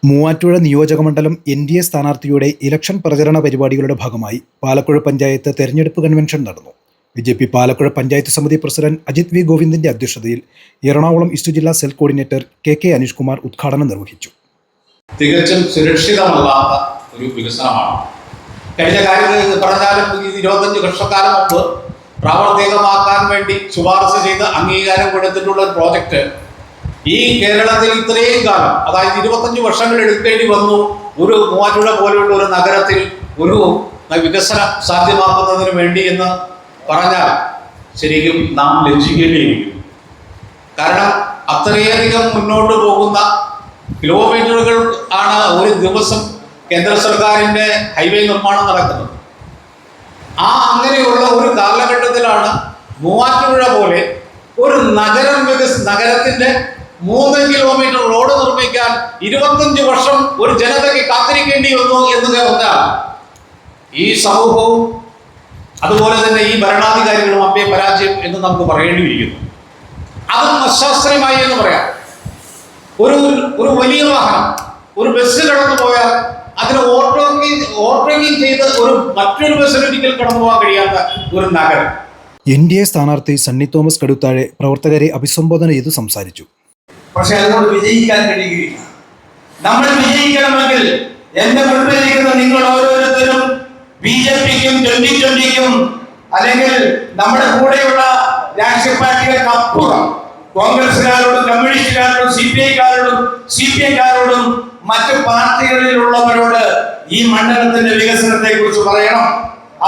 മൂവാറ്റുപുഴ നിയോജകമണ്ഡലം എൻ.ഡി.എ സ്ഥാനാർത്ഥിയുടെ ഇലക്ഷൻ പ്രചരണ പരിപാടികളുടെ ഭാഗമായി പാലക്കുഴ പഞ്ചായത്ത് തെരഞ്ഞെടുപ്പ് കൺവെൻഷൻ നടന്നു. ബി.ജെ.പി. പാലക്കുഴ പഞ്ചായത്ത് സമിതി പ്രസിഡന്റ് അജിത് വി. ഗോവിന്ദിന്റെ അധ്യക്ഷതയിൽ എറണാകുളം ഈസ്റ്റ് ജില്ലാ cell coordinator K. Aneesh Kumar ഉദ്ഘാടനം നിർവഹിച്ചു. തികച്ചും സുരക്ഷിതമല്ലാത്ത ഒരു വികസനമാണ്. കഴിഞ്ഞ കാര്യത്തിൽ പറഞ്ഞാലും 25 വർഷക്കാലം മുമ്പ് പ്രാവർത്തികമാക്കാൻ വേണ്ടി ശുപാർശ ചെയ്ത് അംഗീകാരം കൊടുത്തിട്ടുള്ള ഒരു പ്രോജക്റ്റ് ഈ കേരളത്തിൽ ഇത്രയും കാലം, അതായത് 25 വർഷങ്ങൾ എടുക്കേണ്ടി വന്നു ഒരു മൂവാറ്റുപുഴ പോലെയുള്ള ഒരു നഗരത്തിൽ ഒരു വികസനം സാധ്യമാക്കുന്നതിന് വേണ്ടി എന്ന് പറഞ്ഞാൽ ശരിക്കും നാം ലജ്ജിക്കേണ്ടിയിരിക്കും. കാരണം അത്രയധികം മുന്നോട്ട് പോകുന്ന കിലോമീറ്ററുകൾ ആണ് ഒരു ദിവസം കേന്ദ്ര സർക്കാരിൻ്റെ ഹൈവേ നിർമ്മാണം നടക്കുന്നത്. അങ്ങനെയുള്ള ഒരു കാലഘട്ടത്തിലാണ് മൂവാറ്റുപുഴ പോലെ ഒരു നഗരത്തിൻ്റെ 3 കിലോമീറ്റർ റോഡ് നിർമ്മിക്കാൻ 25 വർഷം ഒരു ജനതയ്ക്ക് കാത്തിരിക്കേണ്ടി വന്നു എന്ന് പറഞ്ഞാൽ ഈ സമൂഹവും അതുപോലെ തന്നെ ഈ ഭരണാധികാരികളും അപ്പേ പരാജയം എന്ന് നമുക്ക് പറയേണ്ടിയിരിക്കുന്നു. അതും അശാസ്ത്രീയമായി എന്ന് പറയാം. ഒരു വലിയ വാഹനം, ഒരു ബസ് കടന്നു പോയാൽ അതിന് ഓവർടേക്കിംഗ് ചെയ്ത് മറ്റൊരു ബസ്സിന് ഒരിക്കൽ കടന്നു പോകാൻ കഴിയാത്ത ഒരു നഗരം. എൻ.ഡി.എ സ്ഥാനാർത്ഥി സണ്ണി തോമസ് കടുത്താഴെ പ്രവർത്തകരെ അഭിസംബോധന ചെയ്ത് സംസാരിച്ചു. പക്ഷെ അതുകൊണ്ട് വിജയിക്കാൻ കഴിയുകയില്ല. നമ്മൾ വിജയിക്കണമെങ്കിൽ എന്റെ മുൻപിലിരിക്കുന്ന നിങ്ങൾ ഓരോരുത്തരും ബി.ജെ.പിക്കും 2020ക്കും അല്ലെങ്കിൽ നമ്മുടെ കൂടെയുള്ള രാഷ്ട്രീയ പാർട്ടികൾക്ക് അപ്പുറം കോൺഗ്രസുകാരോടും കമ്മ്യൂണിസ്റ്റുകാരോടും CPI-കാരോടും മറ്റു പാർട്ടികളിലുള്ളവരോട് ഈ മണ്ഡലത്തിന്റെ വികസനത്തെ കുറിച്ച് പറയണം.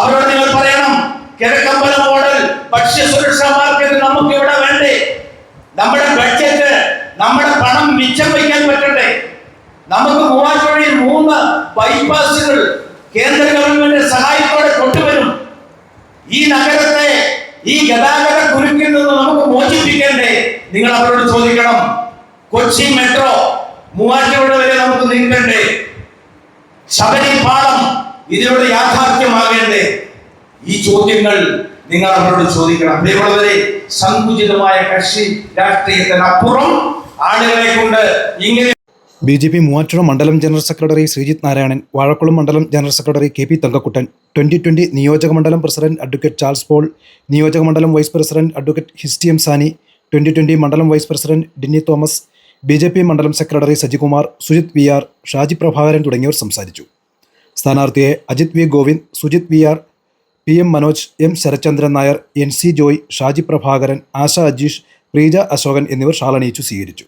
അവരോട് നിങ്ങൾ പറയണം, കിഴക്കമ്പലം മോഡൽ ഭക്ഷ്യസുരക്ഷാ മാർക്കറ്റ് നമുക്ക് ഇവിടെ വേണ്ടേ? നമ്മുടെ ബഡ്ജറ്റ്, നമ്മുടെ പണം മിച്ചം വയ്ക്കാൻ പറ്റണ്ടേ? നമുക്ക് മൂവാറ്റുപുഴയിൽ 3 ബൈപ്പാസുകൾ കേന്ദ്ര ഗവൺമെന്റ് സഹായത്തോടെ കൊണ്ടുവരും. ഈ നഗരത്തെ ഈ ഗതാഗത കുരുക്കിൽ നിന്ന് നമുക്ക് മോചിപ്പിക്കണ്ടേ? നിങ്ങൾ അവരോട് ചോദിക്കണം. കൊച്ചി മെട്രോ മൂവാറ്റുപുഴ വരെ നമുക്ക് നീക്കണ്ടേ? ശബരി പാളം ഇതിലൂടെ യാഥാർത്ഥ്യമാകേണ്ടേ? ഈ ചോദ്യങ്ങൾ നിങ്ങൾ അവരോട് ചോദിക്കണം. അതേപോലെ സങ്കുചിതമായ കക്ഷി രാഷ്ട്രീയത്തിനപ്പുറം ആളുകളെ കൊണ്ട് ഇങ്ങനെ ബി.ജെ.പി. മൂവാറ്റുപുഴ മണ്ഡലം ജനറൽ സെക്രട്ടറി ശ്രീജിത്ത് നാരായണൻ, വാഴക്കുളം മണ്ഡലം ജനറൽ സെക്രട്ടറി കെ.പി. തങ്കക്കുട്ടൻ, 2020 നിയോജകമണ്ഡലം പ്രസിഡന്റ് അഡ്വക്കേറ്റ് ചാൾസ് പോൾ, നിയോജകമണ്ഡലം വൈസ് പ്രസിഡന്റ് അഡ്വക്കേറ്റ് ഹിസ്റ്റി എം സാനി, 2020 മണ്ഡലം vice president Dinny Thomas, BJP. മണ്ഡലം സെക്രട്ടറി സജികുമാർ, സുജിത് വി.ആർ, ഷാജി പ്രഭാകരൻ തുടങ്ങിയവർ സംസാരിച്ചു. സ്ഥാനാർത്ഥിയെ Ajith V. Govind, Sujith V R, P M. Manoj, M. Sarathchandran Nair, N.C. Joy, Shaji Prabhakaran, Asha Ajeesh, Preeja Ashokan എന്നിവർ ഷാളണിയിച്ചു സ്വീകരിച്ചു.